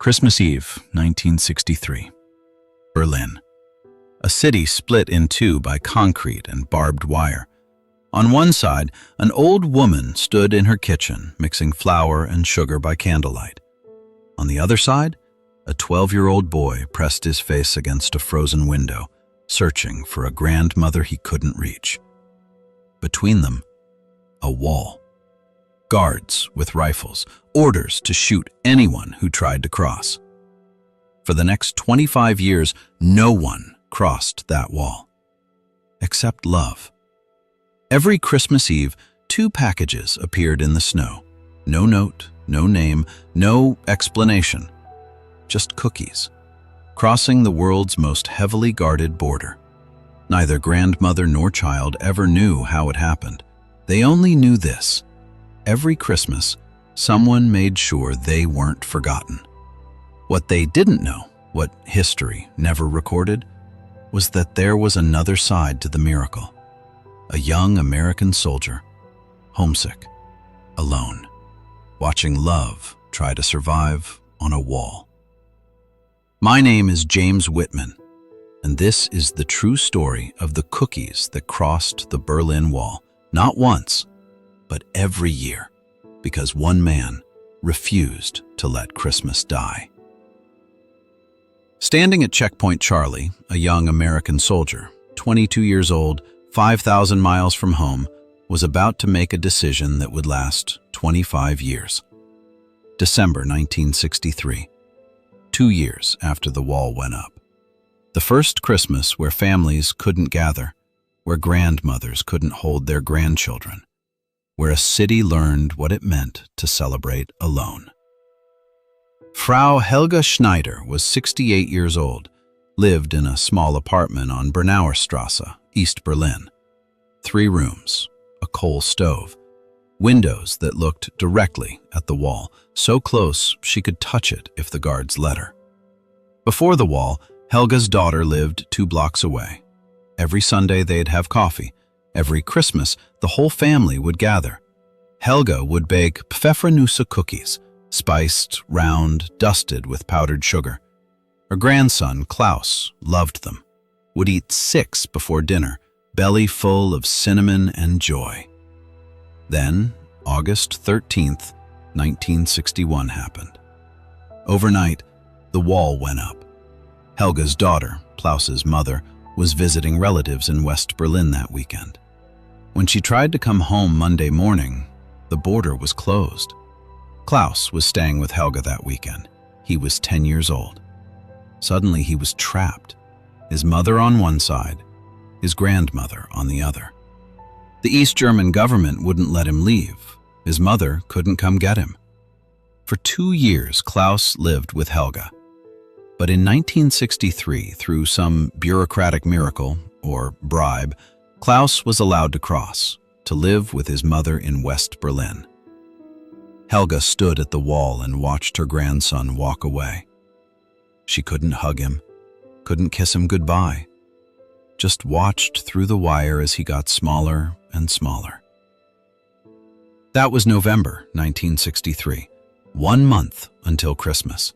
Christmas Eve, 1963. Berlin. A city split in two by concrete and barbed wire. On one side, an old woman stood in her kitchen, mixing flour and sugar by candlelight. On the other side, a 12-year-old boy pressed his face against a frozen window, searching for a grandmother he couldn't reach. Between them, a wall. Guards with rifles, orders to shoot anyone who tried to cross. For the next 25 years, no one crossed that wall. Except love. Every Christmas Eve, 2 packages appeared in the snow. No note, no name, no explanation. Just cookies, crossing the world's most heavily guarded border. Neither grandmother nor child ever knew how it happened. They only knew this. Every Christmas, someone made sure they weren't forgotten. What they didn't know, what history never recorded, was that there was another side to the miracle. A young American soldier, homesick, alone, watching love try to survive on a wall. My name is James Whitman, and this is the true story of the cookies that crossed the Berlin Wall, not once, but every year, because one man refused to let Christmas die. Standing at Checkpoint Charlie, a young American soldier, 22 years old, 5,000 miles from home, was about to make a decision that would last 25 years. December 1963, 2 years after the wall went up. The first Christmas where families couldn't gather, where grandmothers couldn't hold their grandchildren, where a city learned what it meant to celebrate alone. Frau Helga Schneider was 68 years old, lived in a small apartment on Bernauer Strasse, East Berlin. 3 rooms, a coal stove, windows that looked directly at the wall, so close she could touch it if the guards let her. Before the wall, Helga's daughter lived 2 blocks away. Every Sunday they'd have coffee. Every Christmas, the whole family would gather. Helga would bake Pfeffernusse cookies, spiced, round, dusted with powdered sugar. Her grandson, Klaus, loved them, would eat 6 before dinner, belly full of cinnamon and joy. Then, August 13th, 1961 happened. Overnight, the wall went up. Helga's daughter, Klaus's mother, was visiting relatives in West Berlin that weekend. When she tried to come home Monday morning, the border was closed. Klaus was staying with Helga that weekend. He was 10 years old. Suddenly he was trapped, his mother on one side, his grandmother on the other. The East German government wouldn't let him leave. His mother couldn't come get him. For 2 years, Klaus lived with Helga. But in 1963, through some bureaucratic miracle, or bribe, Klaus was allowed to cross, to live with his mother in West Berlin. Helga stood at the wall and watched her grandson walk away. She couldn't hug him, couldn't kiss him goodbye, just watched through the wire as he got smaller and smaller. That was November 1963, 1 month until Christmas.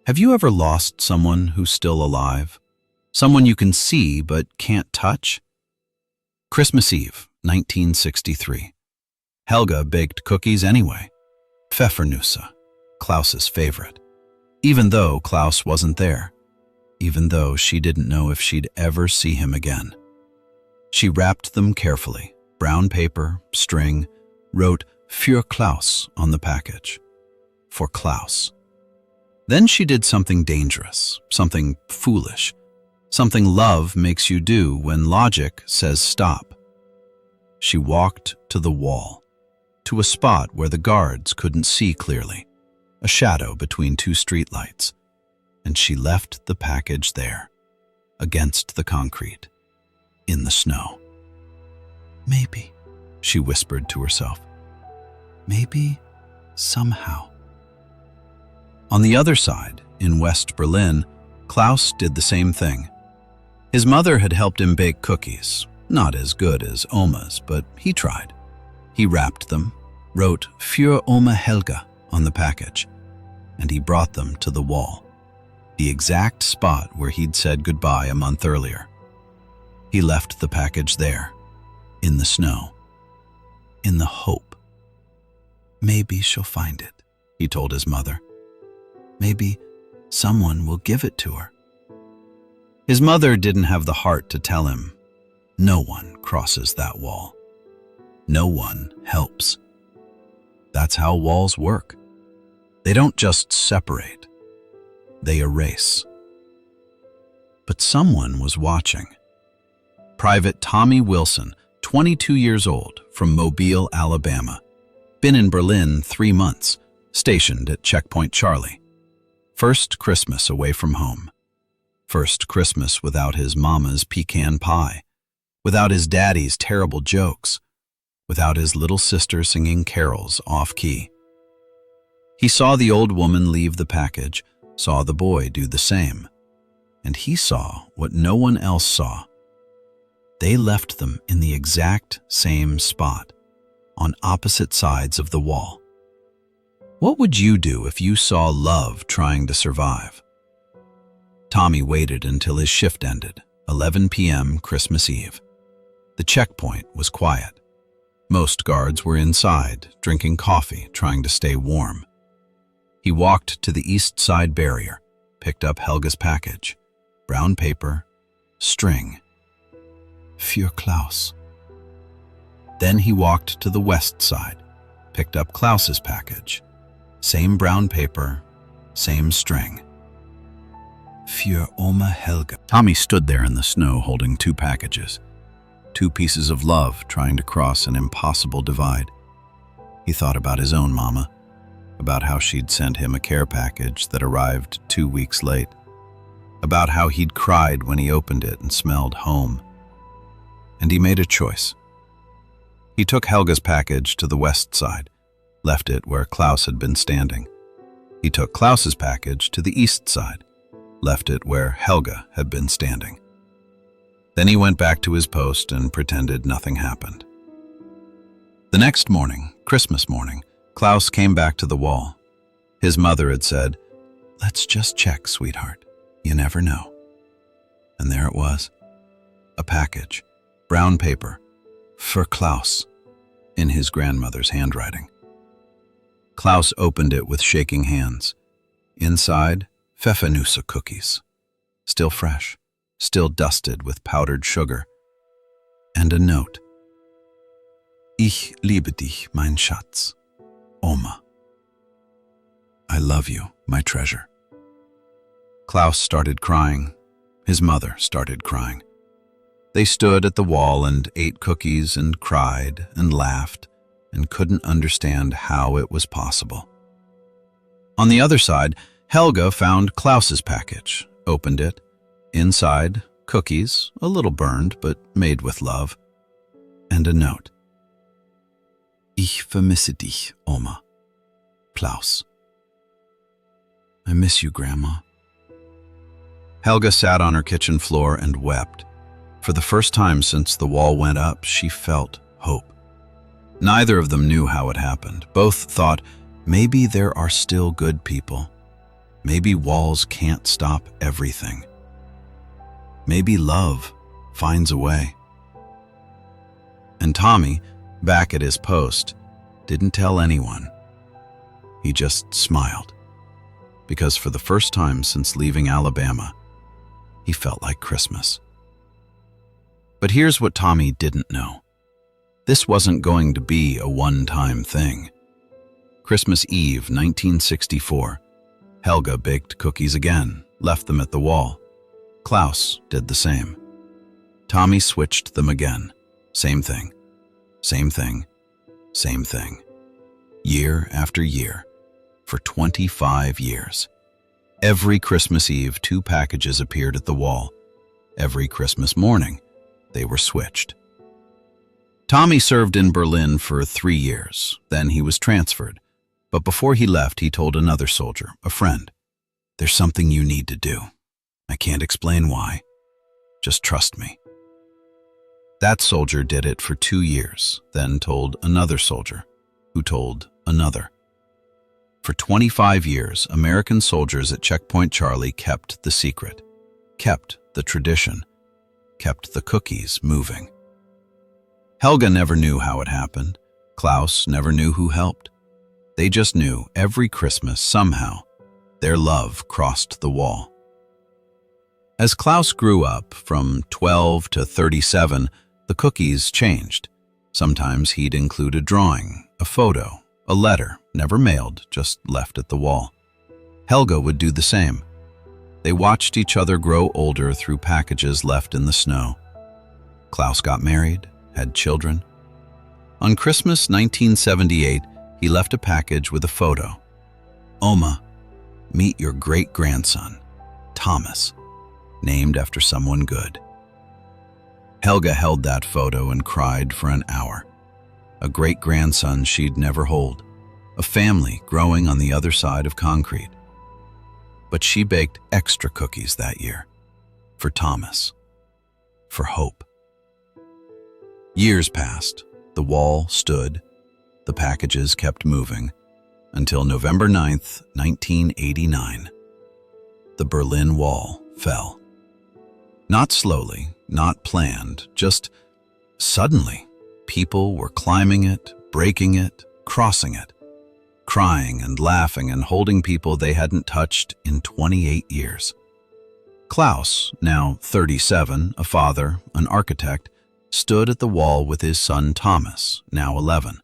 Have you ever lost someone who's still alive? Someone you can see but can't touch? Christmas Eve, 1963. Helga baked cookies anyway. Pfeffernusse, Klaus's favorite. Even though Klaus wasn't there. Even though she didn't know if she'd ever see him again. She wrapped them carefully, brown paper, string, wrote "Für Klaus" on the package. For Klaus. Then she did something dangerous, something foolish, something love makes you do when logic says stop. She walked to the wall, to a spot where the guards couldn't see clearly, a shadow between 2 streetlights, and she left the package there, against the concrete, in the snow. Maybe, she whispered to herself, maybe somehow. On the other side, in West Berlin, Klaus did the same thing. His mother had helped him bake cookies, not as good as Oma's, but he tried. He wrapped them, wrote "Für Oma Helga" on the package, and he brought them to the wall, the exact spot where he'd said goodbye a month earlier. He left the package there, in the snow, in the hope. "Maybe she'll find it," he told his mother. "Maybe someone will give it to her." His mother didn't have the heart to tell him, "No one crosses that wall. No one helps." That's how walls work. They don't just separate, they erase. But someone was watching. Private Tommy Wilson, 22 years old, from Mobile, Alabama. Been in Berlin 3 months, stationed at Checkpoint Charlie. First Christmas away from home. First Christmas without his mama's pecan pie, without his daddy's terrible jokes, without his little sister singing carols off-key. He saw the old woman leave the package, saw the boy do the same, and he saw what no one else saw. They left them in the exact same spot, on opposite sides of the wall. What would you do if you saw love trying to survive? Tommy waited until his shift ended, 11 p.m. Christmas Eve. The checkpoint was quiet. Most guards were inside, drinking coffee, trying to stay warm. He walked to the east side barrier, picked up Helga's package. Brown paper, string. Für Klaus. Then he walked to the west side, picked up Klaus's package. Same brown paper, same string. Für Oma Helga. Tommy stood there in the snow holding 2 packages, 2 pieces of love trying to cross an impossible divide. He thought about his own mama, about how she'd sent him a care package that arrived 2 weeks late, about how he'd cried when he opened it and smelled home. And he made a choice. He took Helga's package to the west side, left it where Klaus had been standing. He took Klaus's package to the east side, left it where Helga had been standing. Then he went back to his post and pretended nothing happened. The next morning, Christmas morning, Klaus came back to the wall. His mother had said, "Let's just check, sweetheart. You never know." And there it was, a package, brown paper, for Klaus, in his grandmother's handwriting. Klaus opened it with shaking hands. Inside, Pfeffernusse cookies, still fresh, still dusted with powdered sugar, and a note. "Ich liebe dich, mein Schatz, Oma." I love you, my treasure. Klaus started crying. His mother started crying. They stood at the wall and ate cookies and cried and laughed and couldn't understand how it was possible. On the other side, Helga found Klaus's package, opened it. Inside, cookies, a little burned but made with love, and a note. "Ich vermisse dich, Oma. Klaus." I miss you, Grandma. Helga sat on her kitchen floor and wept. For the first time since the wall went up, she felt hope. Neither of them knew how it happened. Both thought, maybe there are still good people. Maybe walls can't stop everything. Maybe love finds a way. And Tommy, back at his post, didn't tell anyone. He just smiled. Because for the first time since leaving Alabama, he felt like Christmas. But here's what Tommy didn't know. This wasn't going to be a one-time thing. Christmas Eve, 1964, Helga baked cookies again, left them at the wall. Klaus did the same. Tommy switched them again. Same thing, same thing, same thing. Year after year, for 25 years. Every Christmas Eve, 2 packages appeared at the wall. Every Christmas morning, they were switched. Tommy served in Berlin for 3 years. Then he was transferred. But before he left, he told another soldier, a friend, "There's something you need to do. I can't explain why. Just trust me." That soldier did it for 2 years, then told another soldier, who told another. For 25 years, American soldiers at Checkpoint Charlie kept the secret, kept the tradition, kept the cookies moving. Helga never knew how it happened. Klaus never knew who helped. They just knew every Christmas, somehow, their love crossed the wall. As Klaus grew up, from 12 to 37, the cookies changed. Sometimes he'd include a drawing, a photo, a letter, never mailed, just left at the wall. Helga would do the same. They watched each other grow older through packages left in the snow. Klaus got married, had children. On Christmas 1978, he left a package with a photo. Oma, meet your great-grandson, Thomas, named after someone good. Helga held that photo and cried for an hour. A great-grandson she'd never hold, a family growing on the other side of concrete. But she baked extra cookies that year, for Thomas, for hope. Years passed, the wall stood, the packages kept moving, until November 9th, 1989. The Berlin Wall fell. Not slowly, not planned, just suddenly. People were climbing it, breaking it, crossing it, crying and laughing and holding people they hadn't touched in 28 years. Klaus, now 37, a father, an architect, stood at the wall with his son Thomas, now 11.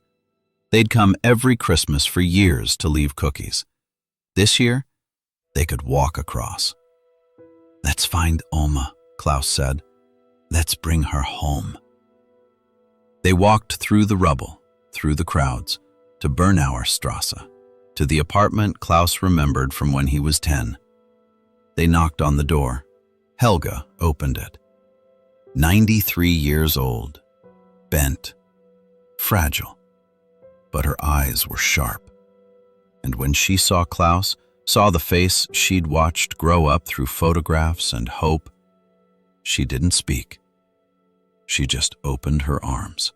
They'd come every Christmas for years to leave cookies. This year, they could walk across. "Let's find Oma," Klaus said. "Let's bring her home." They walked through the rubble, through the crowds, to Bernauer Strasse, to the apartment Klaus remembered from when he was 10. They knocked on the door. Helga opened it. 93 years old, bent, fragile, but her eyes were sharp. And when she saw Klaus, saw the face she'd watched grow up through photographs and hope, she didn't speak. She just opened her arms.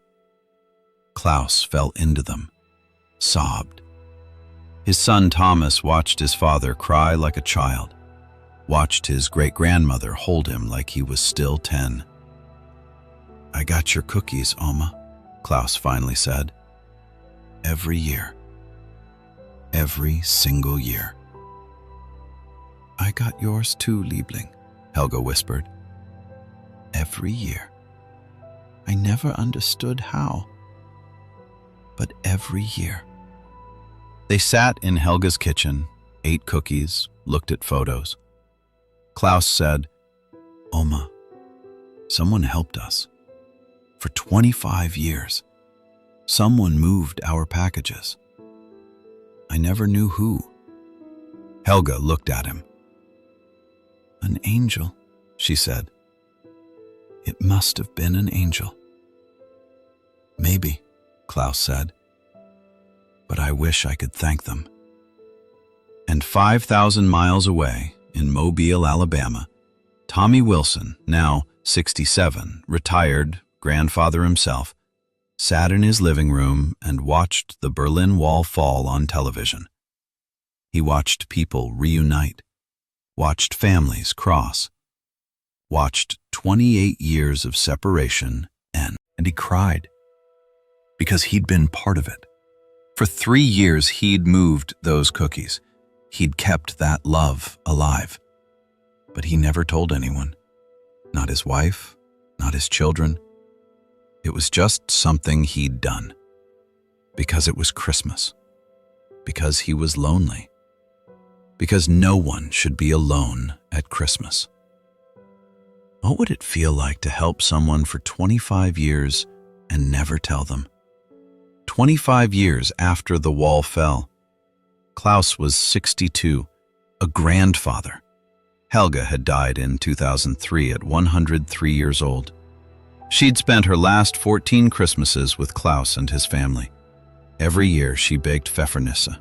Klaus fell into them, sobbed. His son Thomas watched his father cry like a child, watched his great-grandmother hold him like he was still 10. "I got your cookies, Oma," Klaus finally said. "Every year. Every single year." "I got yours too, Liebling," Helga whispered. "Every year. I never understood how, but every year." They sat in Helga's kitchen, ate cookies, looked at photos. Klaus said, "Oma, someone helped us. For 25 years, someone moved our packages. I never knew who." Helga looked at him. "An angel," she said. "It must have been an angel." "Maybe," Klaus said. "But I wish I could thank them." And 5,000 miles away, in Mobile, Alabama, Tommy Wilson, now 67, retired, grandfather himself, sat in his living room and watched the Berlin Wall fall on television. He watched people reunite, watched families cross, watched 28 years of separation end, and he cried because he'd been part of it. For 3 years, he'd moved those cookies. He'd kept that love alive. But he never told anyone. Not his wife, not his children. It was just something he'd done. Because it was Christmas. Because he was lonely. Because no one should be alone at Christmas. What would it feel like to help someone for 25 years and never tell them? 25 years after the wall fell. Klaus was 62, a grandfather. Helga had died in 2003 at 103 years old. She'd spent her last 14 Christmases with Klaus and his family. Every year she baked Pfeffernisse.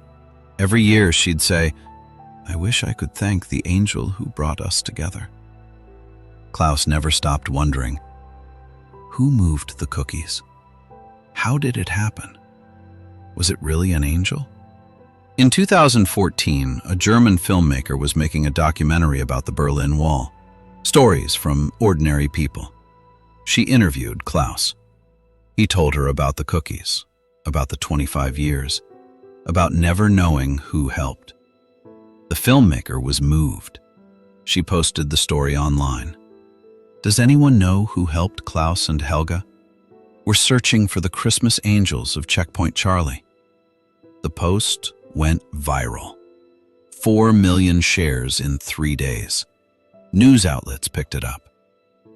Every year she'd say, "I wish I could thank the angel who brought us together." Klaus never stopped wondering, who moved the cookies? How did it happen? Was it really an angel? In 2014, a German filmmaker was making a documentary about the Berlin Wall. Stories from ordinary people. She interviewed Klaus. He told her about the cookies, about the 25 years, about never knowing who helped. The filmmaker was moved. She posted the story online. Does anyone know who helped Klaus and Helga? We're searching for the Christmas angels of Checkpoint Charlie. The post went viral. 4 million shares in 3 days. News outlets picked it up.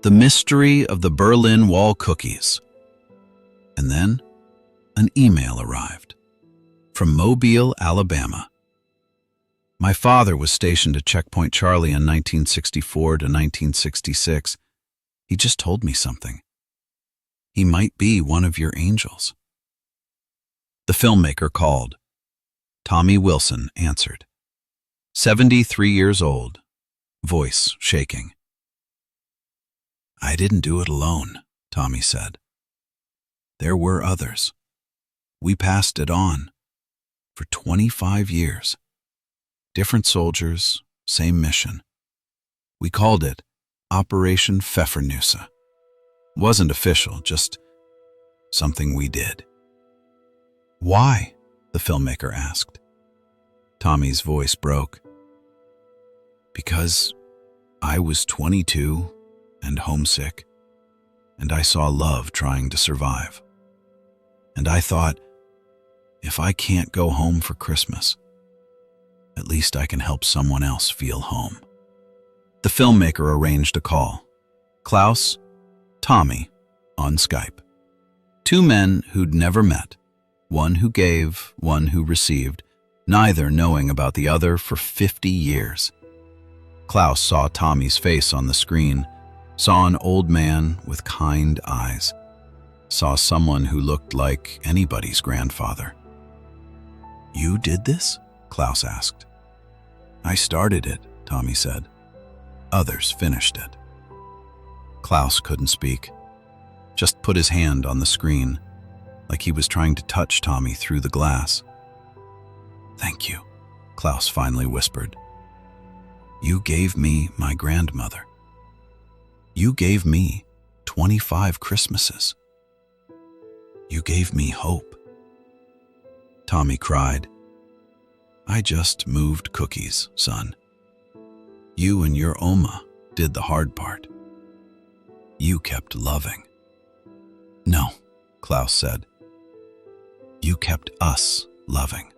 The mystery of the Berlin Wall cookies. And then an email arrived from Mobile, Alabama. My father was stationed at Checkpoint Charlie in 1964 to 1966. He just told me something. He might be one of your angels. The filmmaker called. Tommy Wilson answered. 73 years old, voice shaking. I didn't do it alone, Tommy said. There were others. We passed it on for 25 years. Different soldiers, same mission. We called it Operation Pfeffernusse. Wasn't official, just something we did. Why? The filmmaker asked. Tommy's voice broke. Because I was 22 and homesick, and I saw love trying to survive. And I thought, if I can't go home for Christmas, at least I can help someone else feel home. The filmmaker arranged a call. Klaus, Tommy, on Skype. 2 men who'd never met. One who gave, one who received, neither knowing about the other for 50 years. Klaus saw Tommy's face on the screen, saw an old man with kind eyes, saw someone who looked like anybody's grandfather. You did this? Klaus asked. I started it, Tommy said. Others finished it. Klaus couldn't speak, just put his hand on the screen, like he was trying to touch Tommy through the glass. Thank you, Klaus finally whispered. You gave me my grandmother. You gave me 25 Christmases. You gave me hope. Tommy cried. I just moved cookies, son. You and your Oma did the hard part. You kept loving. No, Klaus said. You kept us loving.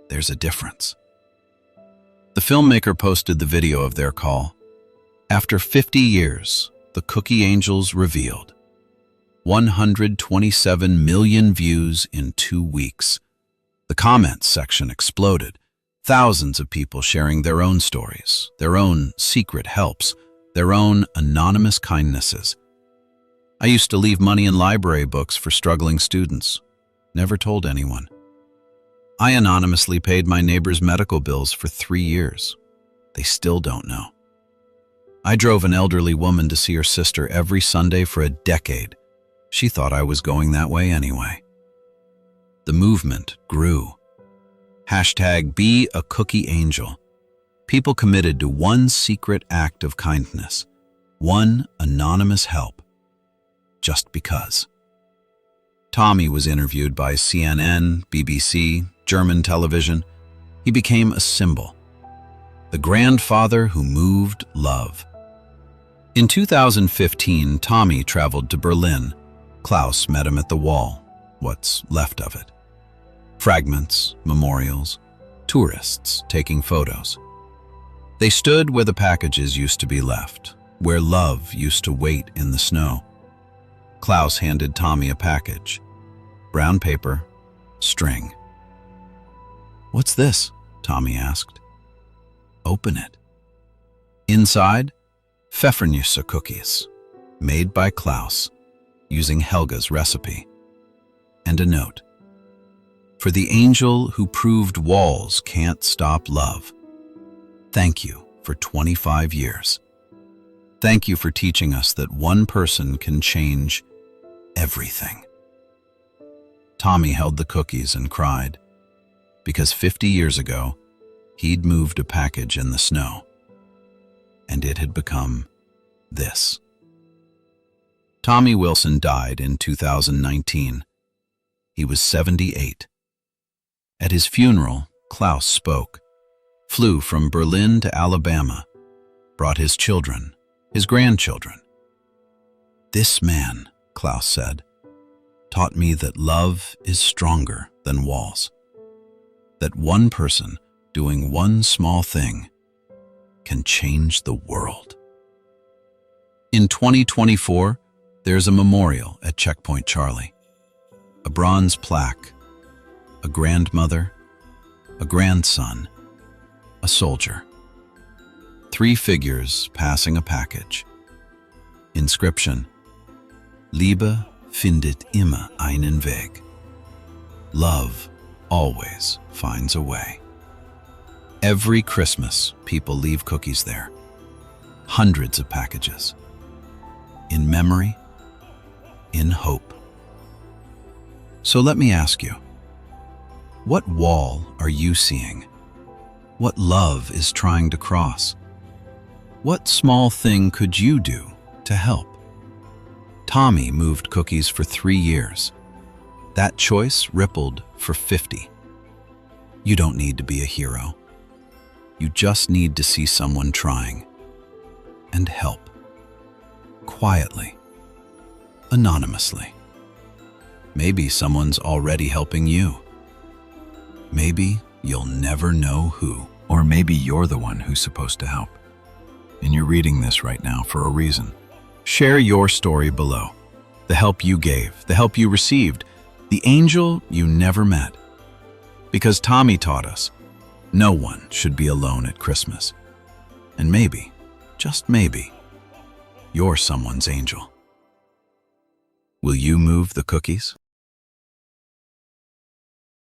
There's a difference. The filmmaker posted the video of their call. After 50 years, the Cookie Angels revealed. 127 million views in 2 weeks. The comments section exploded. Thousands of people sharing their own stories, their own secret helps, their own anonymous kindnesses. I used to leave money in library books for struggling students. Never told anyone. I anonymously paid my neighbor's medical bills for 3 years. They still don't know. I drove an elderly woman to see her sister every Sunday for a decade. She thought I was going that way anyway. The movement grew. Hashtag Be a Cookie Angel. People committed to one secret act of kindness, one anonymous help, just because. Tommy was interviewed by CNN, BBC, German television. He became a symbol. The grandfather who moved love. In 2015, Tommy traveled to Berlin. Klaus met him at the wall, what's left of it. Fragments, memorials, tourists taking photos. They stood where the packages used to be left, where love used to wait in the snow. Klaus handed Tommy a package. Brown paper, string. What's this? Tommy asked. Open it. Inside, Pfeffernusse cookies, made by Klaus, using Helga's recipe. And a note. For the angel who proved walls can't stop love. Thank you for 25 years. Thank you for teaching us that one person can change everything. Tommy held the cookies and cried, because 50 years ago, he'd moved a package in the snow, and it had become this. Tommy Wilson died in 2019. He was 78. At his funeral, Klaus spoke, flew from Berlin to Alabama, brought his children, his grandchildren. "This man," Klaus said, "taught me that love is stronger than walls. That one person doing one small thing can change the world." In 2024, there's a memorial at Checkpoint Charlie. A bronze plaque, a grandmother, a grandson, a soldier. 3 figures passing a package. Inscription: Liebe findet immer einen Weg. Love always finds a way. Every Christmas, people leave cookies there. Hundreds of packages. In memory, in hope. So let me ask you, what wall are you seeing? What love is trying to cross? What small thing could you do to help? Tommy moved cookies for 3 years. That choice rippled for 50. You don't need to be a hero. You just need to see someone trying and help. Quietly, anonymously. Maybe someone's already helping you. Maybe you'll never know who. Or maybe you're the one who's supposed to help. And you're reading this right now for a reason. Share your story below. The help you gave, the help you received, the angel you never met. Because Tommy taught us, no one should be alone at Christmas. And maybe, just maybe, you're someone's angel. Will you move the cookies?